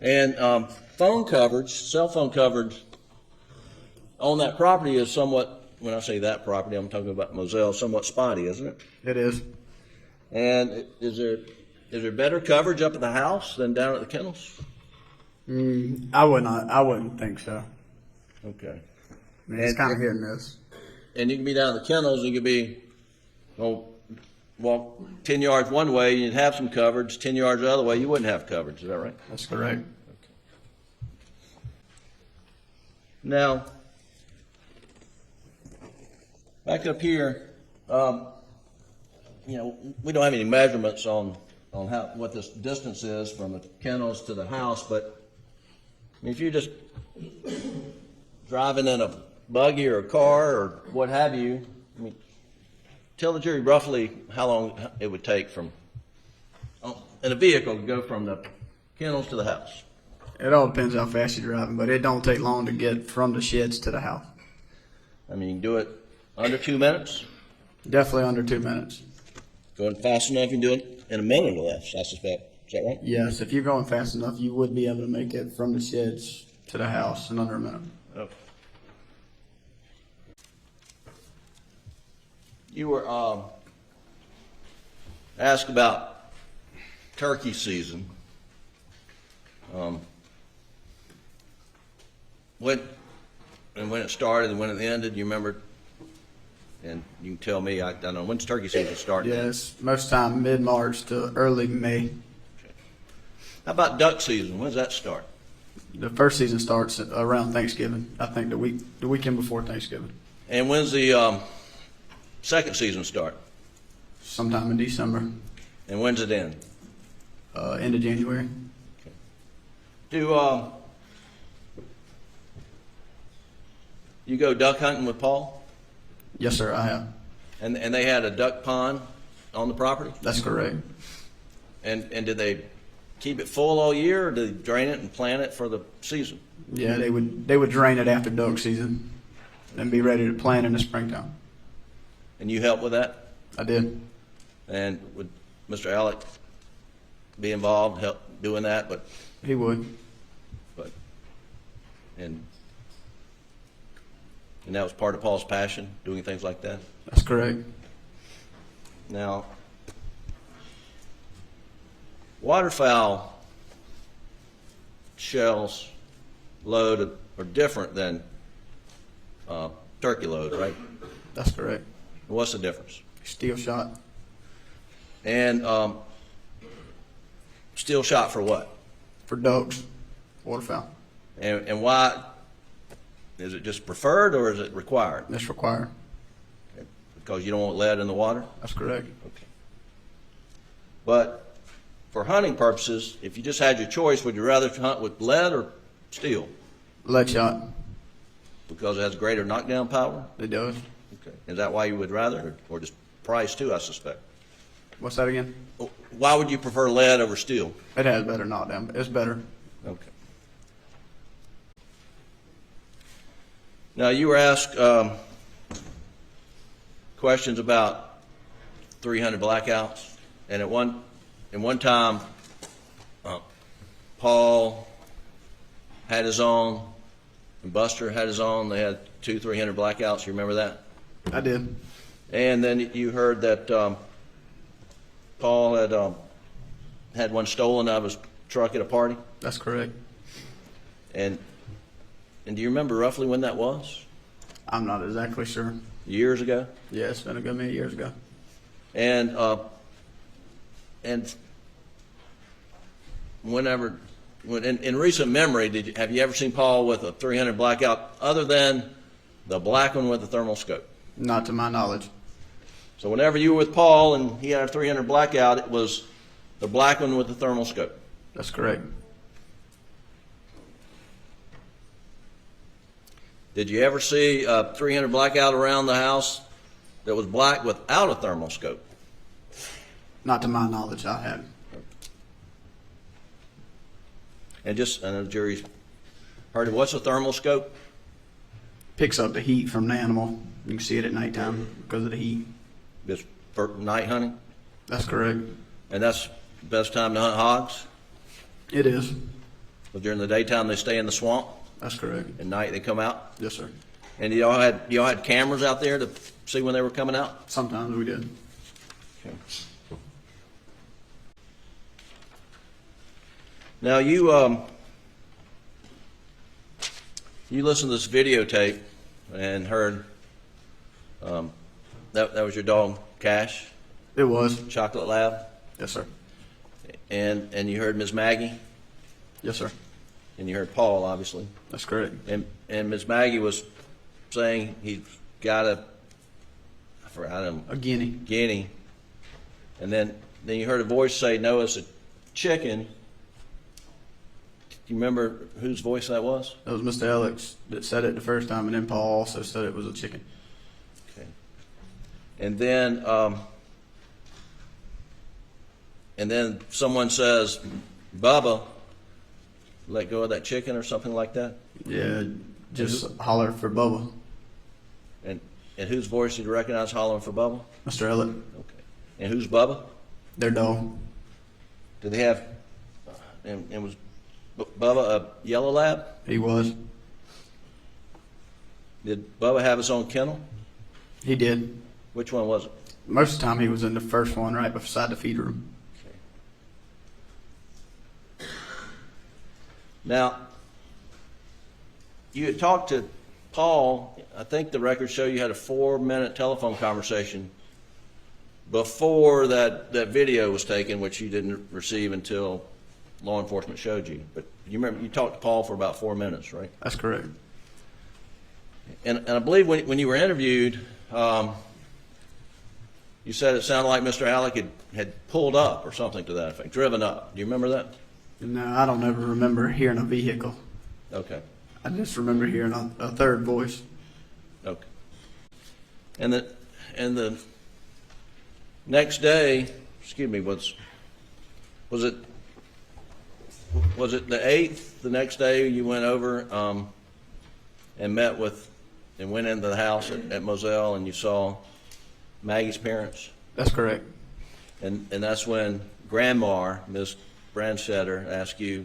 And phone coverage, cell phone coverage on that property is somewhat, when I say that property, I'm talking about Moselle, somewhat spotty, isn't it? It is. And is there better coverage up at the house than down at the kennels? I wouldn't think so. Okay. I mean, it's kind of hit and miss. And you can be down at the kennels, and you can be, walk 10 yards one way, and you'd have some coverage. 10 yards the other way, you wouldn't have coverage. Is that right? That's correct. Okay. Now, back up here, we don't have any measurements on what this distance is from the kennels to the house, but I mean, if you're just driving in a buggy or a car or what have you, I mean, tell the jury roughly how long it would take in a vehicle to go from the kennels to the house. It all depends how fast you're driving, but it don't take long to get from the sheds to the house. I mean, you can do it under 2 minutes. Definitely under 2 minutes. Going fast enough, you can do it in a minute or less, I suspect. Is that right? Yes, if you're going fast enough, you would be able to make it from the sheds to the house in under a minute. Okay. You were asked about turkey season. When it started and when it ended, you remember? And you can tell me, I don't know, when's turkey season start? Yes, most time mid-March to early May. How about duck season? When does that start? The first season starts around Thanksgiving. I think the weekend before Thanksgiving. And when's the second season start? Sometime in December. And when's it end? End of January. Do you go duck hunting with Paul? Yes, sir, I have. And they had a duck pond on the property? That's correct. And did they keep it full all year, or did they drain it and plant it for the season? Yeah, they would drain it after duck season and be ready to plant in the springtime. And you helped with that? I did. And would Mr. Alec be involved, help doing that? But He would. And that was part of Paul's passion, doing things like that? That's correct. Now, waterfowl shells load are different than turkey load, right? That's correct. What's the difference? Steel shot. And steel shot for what? For ducks, waterfowl. And why? Is it just preferred or is it required? That's required. Because you don't want lead in the water? That's correct. Okay. But for hunting purposes, if you just had your choice, would you rather hunt with lead or steel? Lead shot. Because it has greater knockdown power? It does. Okay. Is that why you would rather, or just price too, I suspect? What's that again? Why would you prefer lead over steel? It has better knockdown. It's better. Okay. Now, you were asked questions about 300 blackouts, and at one time, Paul had his own, and Buster had his own. They had 300 blackouts. You remember that? I did. And then you heard that Paul had one stolen out of his truck at a party. That's correct. And do you remember roughly when that was? I'm not exactly sure. Years ago? Yeah, it's been a good many years ago. And in recent memory, have you ever seen Paul with a 300 blackout other than The black one with the thermal scope. Not to my knowledge. So whenever you were with Paul and he had a 300 blackout, it was the black one with the thermal scope. That's correct. Did you ever see a 300 blackout around the house that was black without a thermal scope? Not to my knowledge, I haven't. And just, I know the jury's heard it. What's a thermal scope? Picks up the heat from the animal. You can see it at nighttime because of the heat. Just for night hunting? That's correct. And that's the best time to hunt hogs? It is. But during the daytime they stay in the swamp? That's correct. At night they come out? Yes, sir. And y'all had cameras out there to see when they were coming out? Sometimes we did. Okay. Now you listened to this videotape and heard that was your dog Cash, It was. Chocolate Lab, Yes, sir. and you heard Ms. Maggie, Yes, sir. and you heard Paul, obviously, That's correct. and Ms. Maggie was saying he's got I forgot him, A guinea. guinea, and then you heard a voice say, "No, it's a chicken." Do you remember whose voice that was? That was Mr. Alex that said it the first time, and then Paul also said it was a chicken. Okay. And then someone says, "Bubba, let go of that chicken," or something like that. Yeah, just holler for Bubba. And whose voice did you recognize hollering for Bubba? Mr. Alex, Okay. And who's Bubba? their dog. Did they have? And was Bubba a yellow lab? He was. Did Bubba have his own kennel? He did. Which one was it? Most of the time he was in the first one right beside the feed room. Now, you had talked to Paul. I think the records show you had a 4-minute telephone conversation before that video was taken, which you didn't receive until law enforcement showed you. But you remember you talked to Paul for about 4 minutes, right? That's correct. And I believe when you were interviewed, you said it sounded like Mr. Alec had pulled up or something to that effect, driven up. Do you remember that? No, I don't ever remember hearing a vehicle. Okay. I just remember hearing a third voice. Okay. And the next day, excuse me, was it the 8th? The next day you went over and met with and went into the house at Moselle and you saw Maggie's parents, That's correct. and that's when Grandma, Miss Brandstetter, asked you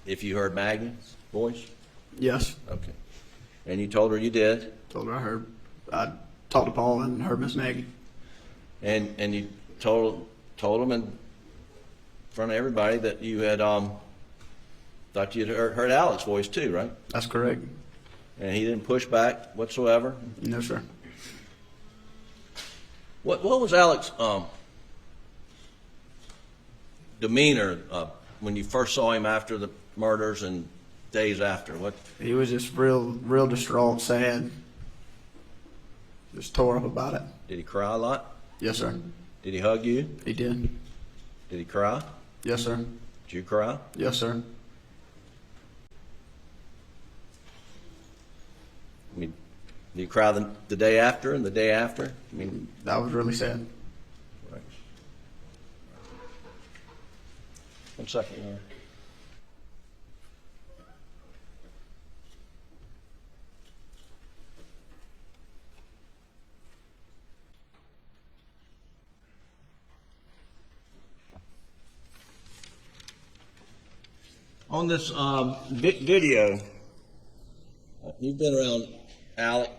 if you heard Maggie's voice. Yes. Okay. And you told her you did. Told her I talked to Paul and heard Miss Maggie. And you told him in front of everybody that you had thought you'd heard Alec's voice too, right? That's correct. And he didn't push back whatsoever. No, sir. What was Alec's demeanor when you first saw him after the murders and days after? What? He was just real distraught, sad. Just tore up about it. Did he cry a lot? Yes, sir. Did he hug you? He did. Did he cry? Yes, sir. Did you cry? Yes, sir. I mean, did you cry the day after and the day after? I mean, That was really sad. right. 1 second. Laura. On this video, you've been around Alec,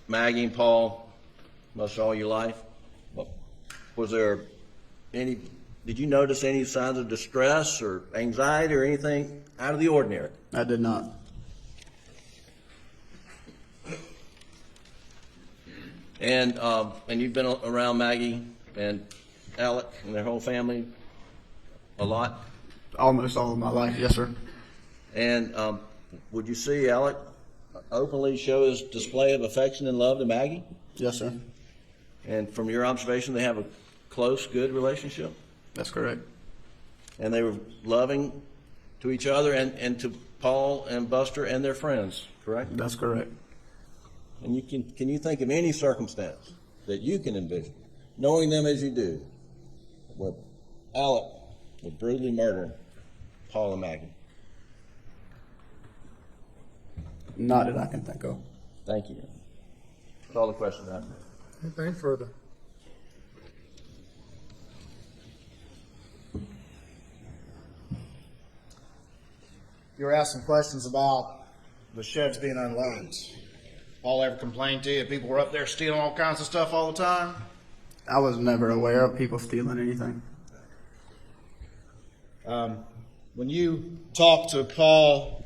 Maggie, and Paul most all your life. Was there any? Did you notice any signs of distress or anxiety or anything out of the ordinary? I did not. And you've been around Maggie and Alec and their whole family a lot. Almost all of my life. Yes, sir. And would you see Alec openly show his display of affection and love to Maggie? Yes, sir. And from your observation, they have a close, good relationship? That's correct. And they were loving to each other and to Paul and Buster and their friends, correct? That's correct. And can you think of any circumstance that you can envision, knowing them as you do, where Alec would brutally murder Paul and Maggie? Not that I can think of. Thank you. That's all the questions I have. Anything further? You were asking questions about the sheds being unlocked. Paul ever complained to you? People were up there stealing all kinds of stuff all the time? I was never aware of people stealing anything. When you talked to Paul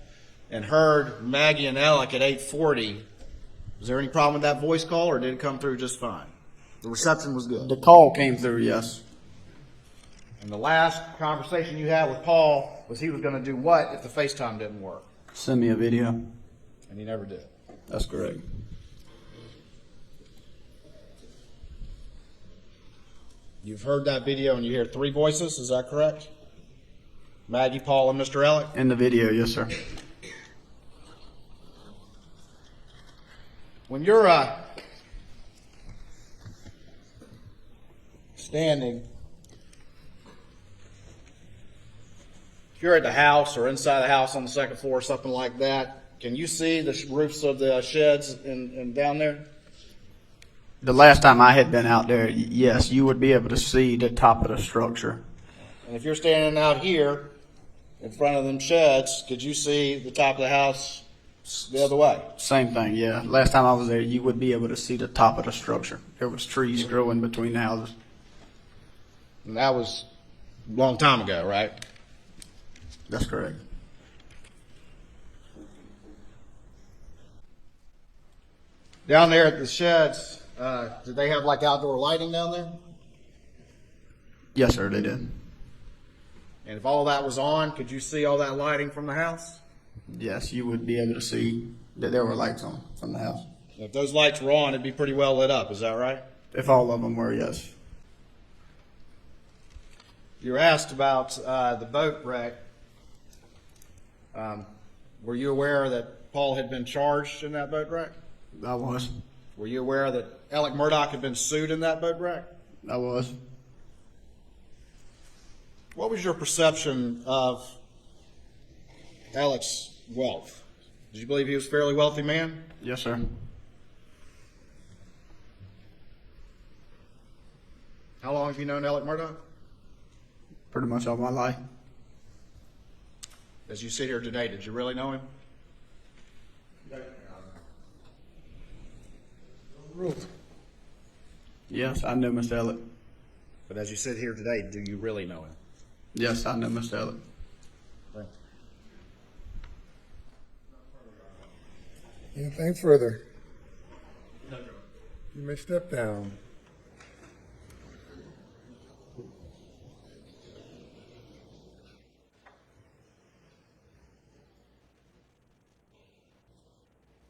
and heard Maggie and Alec at 8:40, was there any problem with that voice call, or did it come through just fine? The reception was good. The call came through, yes. And the last conversation you had with Paul was he was going to do what if the FaceTime didn't work? Send me a video. And he never did. That's correct. You've heard that video and you hear three voices, is that correct? Maggie, Paul, and Mr. Alec? In the video, yes, sir. When you're standing, if you're at the house or inside the house on the second floor or something like that, can you see the roofs of the sheds and down there? The last time I had been out there, yes, you would be able to see the top of the structure. And if you're standing out here in front of them sheds, could you see the top of the house the other way? Same thing, yeah. Last time I was there, you would be able to see the top of the structure. There was trees growing between the houses. And that was a long time ago, right? That's correct. Down there at the sheds, did they have like outdoor lighting down there? Yes, sir, they did. And if all that was on, could you see all that lighting from the house? Yes, you would be able to see that there were lights on from the house. If those lights were on, it'd be pretty well lit up, is that right? If all of them were, yes. You were asked about the boat wreck. Were you aware that Paul had been charged in that boat wreck? I was. Were you aware that Alec Murdaugh had been sued in that boat wreck? I was. What was your perception of Alec's wealth? Did you believe he was a fairly wealthy man? Yes, sir. How long have you known Alec Murdaugh? Pretty much all my life. As you sit here today, did you really know him? Yes, I know Mr. Elliott. But as you sit here today, do you really know him? Yes, I know Mr. Elliott. Anything further? You may step down.